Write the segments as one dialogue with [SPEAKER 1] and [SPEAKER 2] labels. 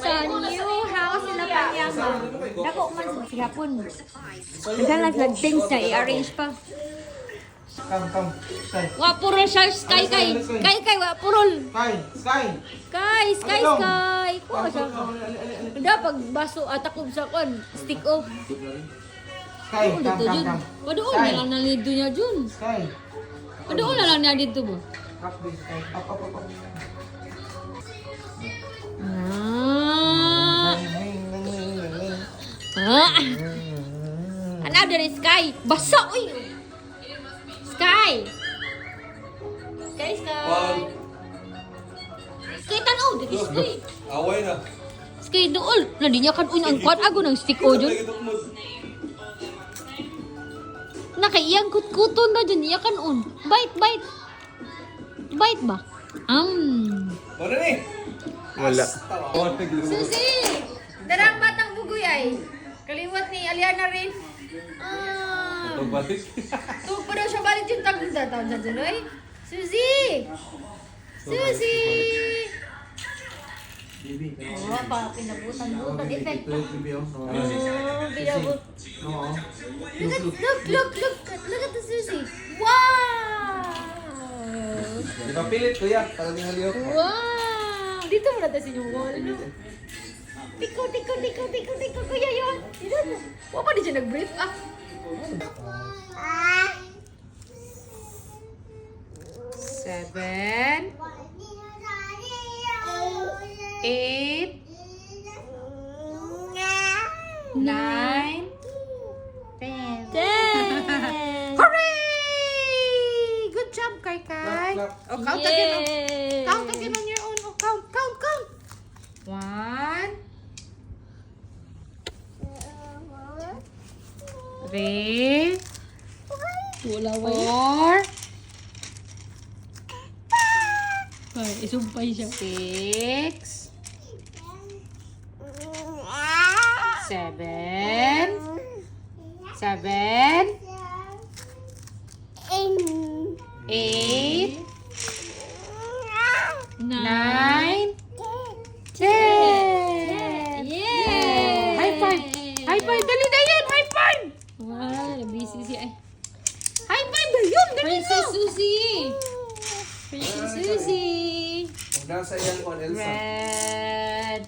[SPEAKER 1] sa new house nila Panyama. Dako man sa sigapon. Naghalag things na i-arrange pa.
[SPEAKER 2] Come. Sky.
[SPEAKER 1] Wa purol siya, Sky. Wa purol.
[SPEAKER 2] Sky.
[SPEAKER 1] Sky. Kuha siya. Kada pag baso atakob sa kon, stick off.
[SPEAKER 2] Sky,
[SPEAKER 1] Dito
[SPEAKER 2] come.
[SPEAKER 1] Jun. Padoon na lang nalido niya Jun.
[SPEAKER 2] Sky.
[SPEAKER 1] Padoon na lang niya dito ba?
[SPEAKER 2] Up, please, Sky. Up.
[SPEAKER 1] Ano dari Sky? Basa uy. Sky. Sky tanaw dari Sky.
[SPEAKER 3] Away na.
[SPEAKER 1] Sky dool. Na di niya kan uy ang kwad ago ng stick o Jun. Nakaiyang kutkuton na dyan, iya kan un. Bite. Bite ba?
[SPEAKER 3] Ano ni?
[SPEAKER 2] Wala.
[SPEAKER 1] Susi! Darang batang bugoy ay. Kaliwat ni Aliana rin.
[SPEAKER 3] Pagbalik.
[SPEAKER 1] Tuwag pa daw siya balik yung tagunda. Tawag na dyan, oy. Susi! Oh, pa, pinabutan-butan. Effect. Pinabut. Look at the Susi. Wow!
[SPEAKER 3] Di ba pilit kuya? Para di haliw.
[SPEAKER 1] Wow! Dito mo natin sa inyong wall, no? Tiko, kuya yun. Dito na. Huwag pa di siya nag-brief, ah. 7 8 9 10 Hooray! Good job, Kai.
[SPEAKER 2] Clap.
[SPEAKER 1] Oh, count again. Oh. Count again on your own. Oh, count. 1 3 4 Ay, isumpay siya. 6 7 8 9 10 Yay! High five! Dali na yun! High five! Wow, busy siya eh. High five ba yun? Dali na! Princess Susie!
[SPEAKER 3] Kung nasa yan on Elsa.
[SPEAKER 1] Red,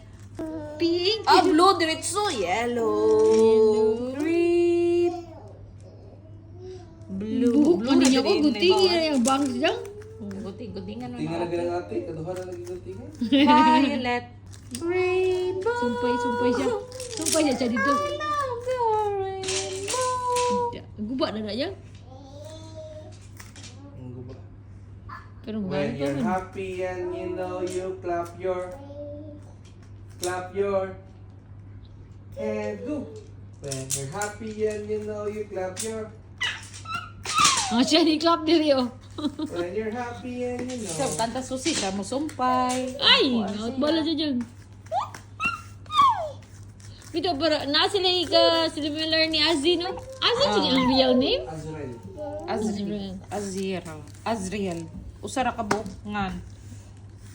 [SPEAKER 1] pink,
[SPEAKER 4] Blue, diretso. Yellow.
[SPEAKER 1] green, blue. Ano niya ko? Guting yung bangs dyan.
[SPEAKER 4] Guting-gutingan.
[SPEAKER 3] Tingnan lagi ng ate. Kaduha na lagi ng tingnan.
[SPEAKER 4] Violet.
[SPEAKER 1] Rainbow. Sumpay siya dito. Guba na na yan.
[SPEAKER 3] Ang guba.
[SPEAKER 1] Pero
[SPEAKER 3] When you're happy and you know you clap your head. Go. When you're happy and you know you clap your.
[SPEAKER 1] siya ni clap diri oh.
[SPEAKER 3] When you're happy and you know.
[SPEAKER 4] Sa tanta susi ka mo sumpay.
[SPEAKER 1] Ay, out bala siya dyan. Dito para na sila similar ni Azzy no? Azzy sige ang real name?
[SPEAKER 4] Azriel. Usara ka buok ngan.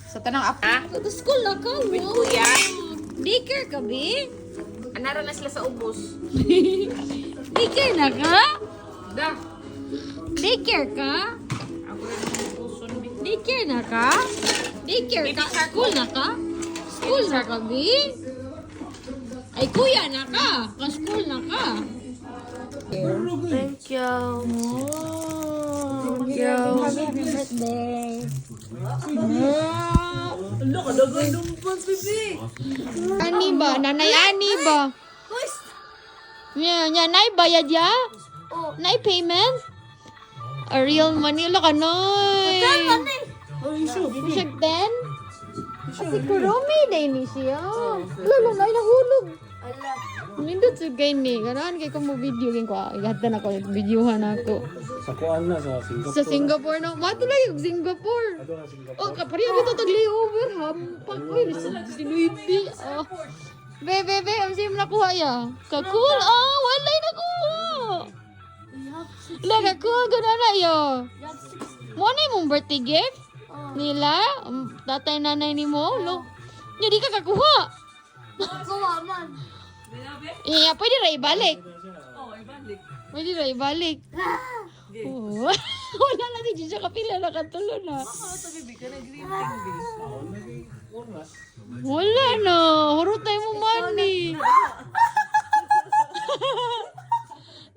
[SPEAKER 4] Sa tanang apo.
[SPEAKER 1] Sa school na ka.
[SPEAKER 4] With
[SPEAKER 1] wow.
[SPEAKER 4] kuya.
[SPEAKER 1] Daycare ka, be?
[SPEAKER 4] Anara na sila sa ubos.
[SPEAKER 1] Daycare na ka?
[SPEAKER 4] Da.
[SPEAKER 1] Daycare ka?
[SPEAKER 4] Ako rin ang puson.
[SPEAKER 1] Daycare na ka? Daycare ka? School na ka? School na ka, be? Ay, kuya na ka. Ka-school na ka.
[SPEAKER 4] Thank you.
[SPEAKER 1] Happy birthday. Ani ba? Nanay Ani ba? Nay bayad ya? Nay payment? A real money la ka, Noy. Siyag 10? Si Kuromi na ini siya. Lalo na nahulog. Nindot sa gay ni. Ganaan kay ko mo video. Gin ko. Igatan ako. Videohan ako.
[SPEAKER 2] Sa kuan na, sa Singapore.
[SPEAKER 1] Sa Singapore na. Matulay yung Singapore. Oh, kapariya dito tag-layover. Hampak. Uy, si Luigi. Oh. Bebe, ang sim nakuha ya. Kakul. Oh, walay nakuha. Laga ko gana na yo. Mo na imong birthday gift? Nila? Tatay nanay ni mo? Lo. Nya di ka kakuha. Iya, pwede ra ibalik.
[SPEAKER 4] Oh, ibalik.
[SPEAKER 1] Pwede ra ibalik. Oh. Wala lagi dyan siya kapila na katulo na.
[SPEAKER 4] Ano to, baby? Ka na greeting, baby.
[SPEAKER 2] Ako naging oras.
[SPEAKER 1] Wala na. Hurot tayo mo money.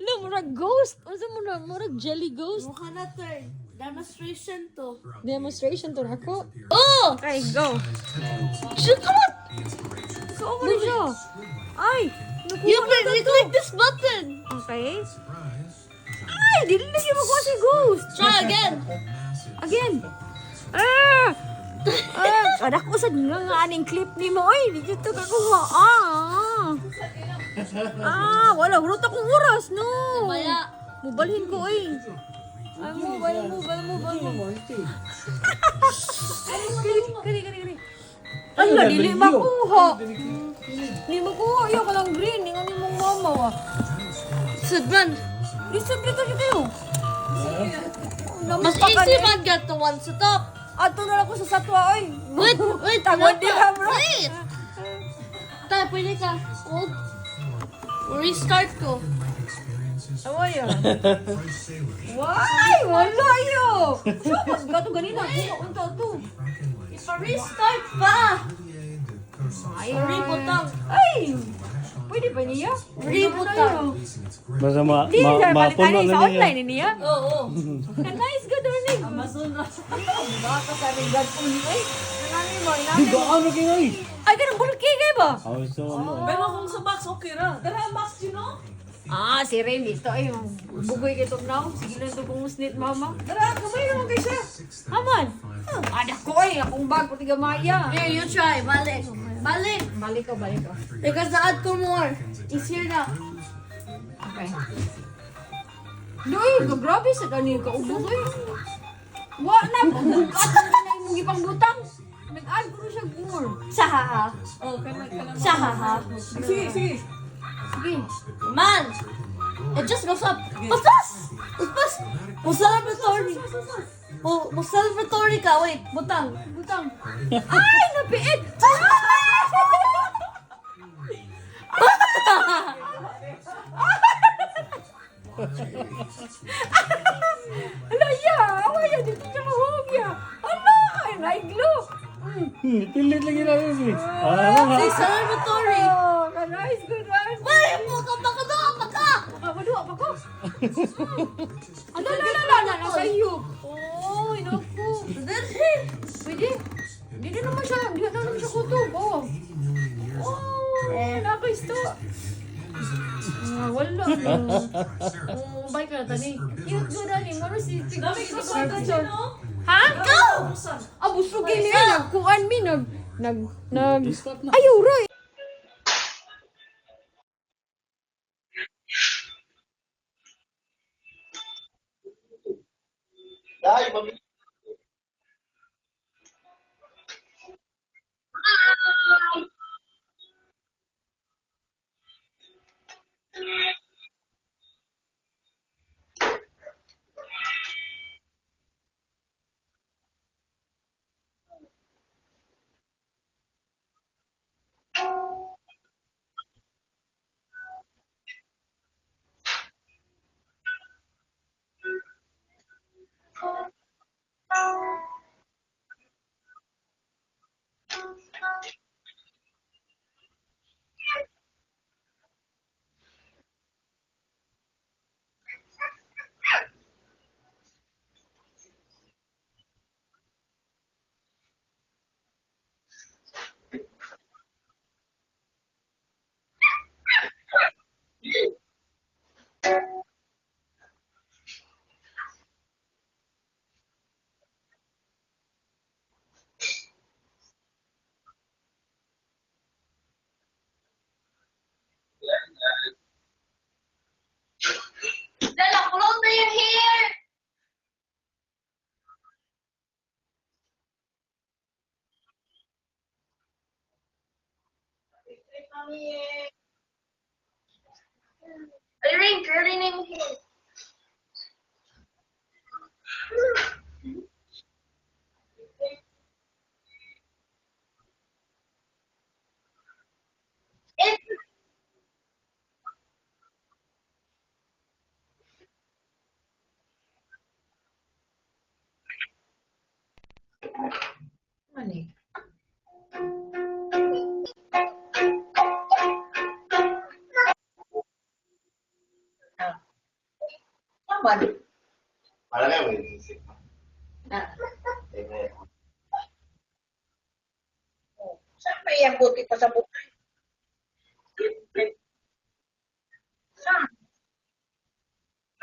[SPEAKER 1] Lo, murag ghost. Unsa mo na? Murag jelly ghost.
[SPEAKER 5] Mukha na to eh. Demonstration to.
[SPEAKER 1] Demonstration to ako. Oh!
[SPEAKER 4] Okay, go.
[SPEAKER 1] Shit, come on!
[SPEAKER 4] Ano siya? Ay!
[SPEAKER 5] You click this button.
[SPEAKER 4] Okay. Ay! Dili na siya makuha si Ghost.
[SPEAKER 5] Try again.
[SPEAKER 4] Again. Ah! Anak ko sa nga aning clip ni mo. Ay, di dito kakuha. Wala. Hurot akong oras, no.
[SPEAKER 5] Maya.
[SPEAKER 4] Mubalhin ko, ay. Ay, mobile. Kani. Ala, dili makuha. Dili makuha. Ayaw ka lang green. Ingan ni mong mama, wa.
[SPEAKER 5] Sidman.
[SPEAKER 4] Lisod dito siya kayo.
[SPEAKER 5] Mas easy man get the one sa top.
[SPEAKER 4] Ato na lang ko sa satwa, oy.
[SPEAKER 5] Wait.
[SPEAKER 4] Tagod di ka, bro.
[SPEAKER 5] Wait. Tayo, pwede ka. Hold. Restart ko.
[SPEAKER 4] Awa yan. Why? Wala yun. Mas gato ganina. Unta to.
[SPEAKER 5] Ipa-restart pa. Rebootang.
[SPEAKER 4] Ay! Pwede ba niya?
[SPEAKER 5] Rebootang.
[SPEAKER 2] Basta
[SPEAKER 4] Hindi niya balik
[SPEAKER 2] mapuno
[SPEAKER 4] ani
[SPEAKER 2] na
[SPEAKER 4] sa
[SPEAKER 2] niya.
[SPEAKER 4] online ni niya.
[SPEAKER 5] Oo.
[SPEAKER 4] Nice good morning. Amazon na. Baka sa ring god po niya. Ay, nanani mo,
[SPEAKER 2] Di
[SPEAKER 4] inani mo.
[SPEAKER 2] gaano kayo ay?
[SPEAKER 4] Ay, ganun bulki kayo ba?
[SPEAKER 2] Ako so ano.
[SPEAKER 4] Pero kung sa box, okay ra. Dara box, you know? Si Ren dito ay bugoy kay tong now. Sige lang to kung musnit mama. Dara, kamay naman kay siya. Aman. Adak ko ay akong bag pati gamaya.
[SPEAKER 5] Here, you try. Balik.
[SPEAKER 4] Balik ka.
[SPEAKER 5] Because na-add ko more. Easier na.
[SPEAKER 4] Okay. Doy, grabe sa kanil ka ubos oy. Wa na bukat na imong ipang butang. Nag-add ko siya more.
[SPEAKER 5] Sahaha.
[SPEAKER 4] Oh, kana.
[SPEAKER 5] Sahaha.
[SPEAKER 4] Sige.
[SPEAKER 5] Man! It just goes up. Paspas! Mo-celebratory. Mo-celebratory ka. Wait, butang.
[SPEAKER 4] Ay, napiit! Ala, awaya, dito siya mahugya. Ala, ay, naiglo.
[SPEAKER 2] Pilit lagi na yun eh.
[SPEAKER 5] Say celebratory.
[SPEAKER 4] Nice, good one.
[SPEAKER 5] Wait, baka ka!
[SPEAKER 4] Madua pa ko. Ala, nasa iyo. Oh, inapo. Pwede. Hindi naman siya kutub. Oh, nakaisto. Wala. Bye ka na tani. Cute ko na ni. Maro si Dami ko sa atin. Ha? Go! Busugin niya. Nagkuhan mi. Ayaw, Roy.
[SPEAKER 5] Dala, kulong na your hair! Ring, curly na yung hair.
[SPEAKER 3] Malaki mo yung sisig.
[SPEAKER 6] Saan may ang buti pa sa buhay? Saan?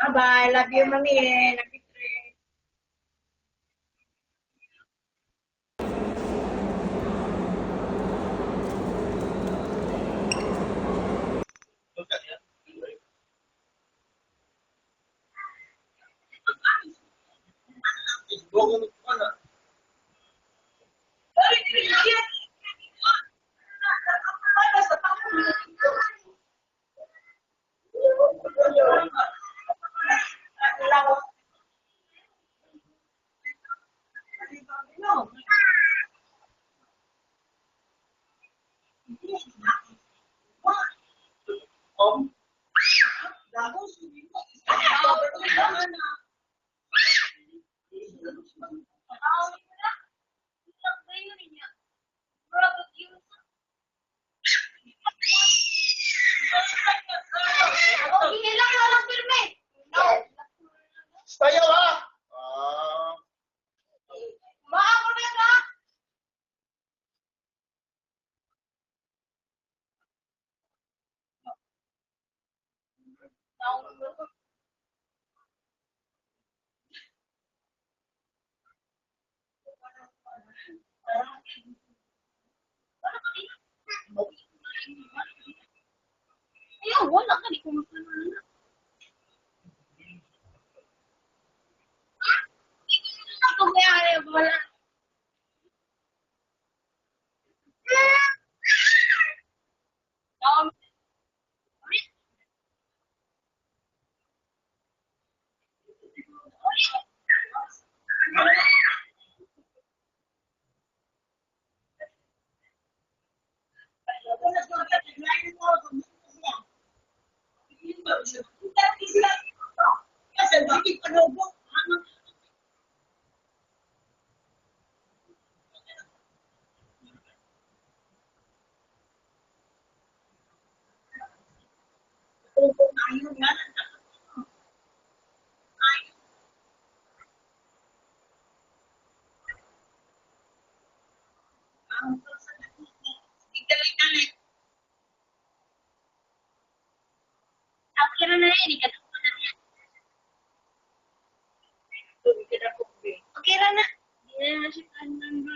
[SPEAKER 6] Bye-bye. Love you, mami. Love you, Trey.
[SPEAKER 3] Tayo ha!
[SPEAKER 6] Wala ka di kumakain. Ako may wala. Okay ra na. Di na siya kanang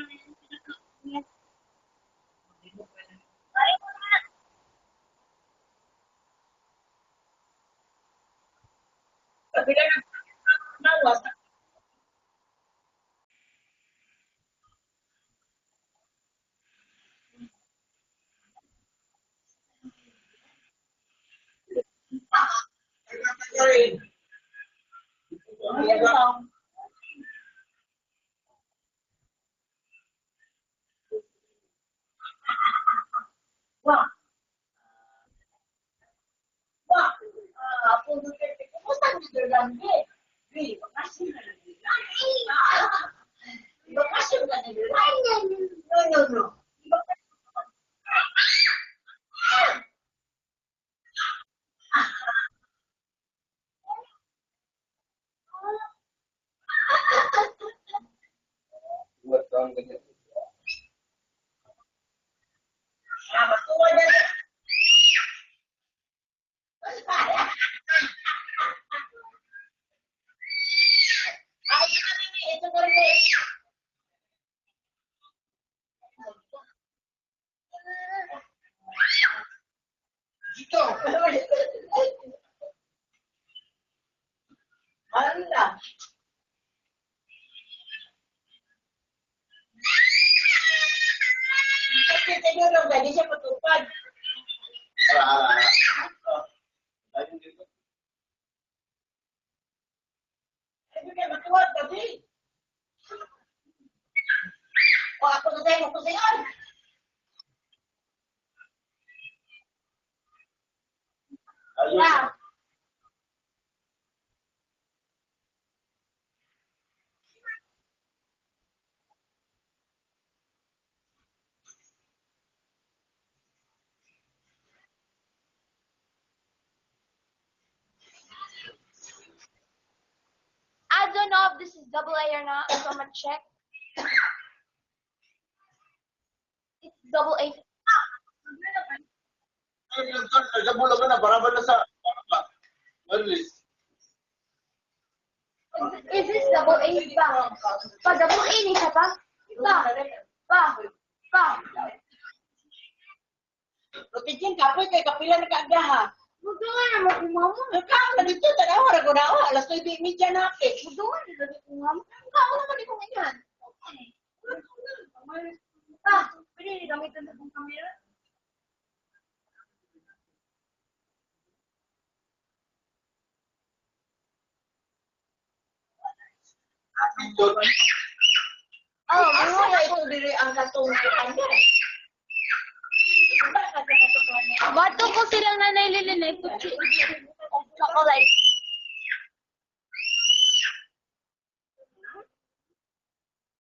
[SPEAKER 3] What's wrong with it?
[SPEAKER 6] Dito. Hala. Kasi tingnan lang, hindi siya patupad.
[SPEAKER 3] Ayun dito.
[SPEAKER 6] Hindi ka matuwad, gabi. O ako na tayo magkusayon.
[SPEAKER 3] Ayun.
[SPEAKER 7] if this is double A or not, so I'm gonna check. It's double A.
[SPEAKER 6] Nagabula ka na, para ba na sa...
[SPEAKER 7] Is this double A pa? Pa, double A ni siya pa? Pa.
[SPEAKER 6] Rotikin, kapoy kay kapila na kaagda ha.
[SPEAKER 7] Magdungan naman kung mama.
[SPEAKER 6] Ikaw, na dito, tanawa, ragunawa. Alas 9:30 na ate.
[SPEAKER 7] Magdungan naman kung mama. Ako naman di kong inyan. Pa, pwede gamitin sa kong kamera?
[SPEAKER 6] Oh, ano na ito diri ang natungkuan niya?
[SPEAKER 7] Bato ko silang nanay lilinay. Chocolate.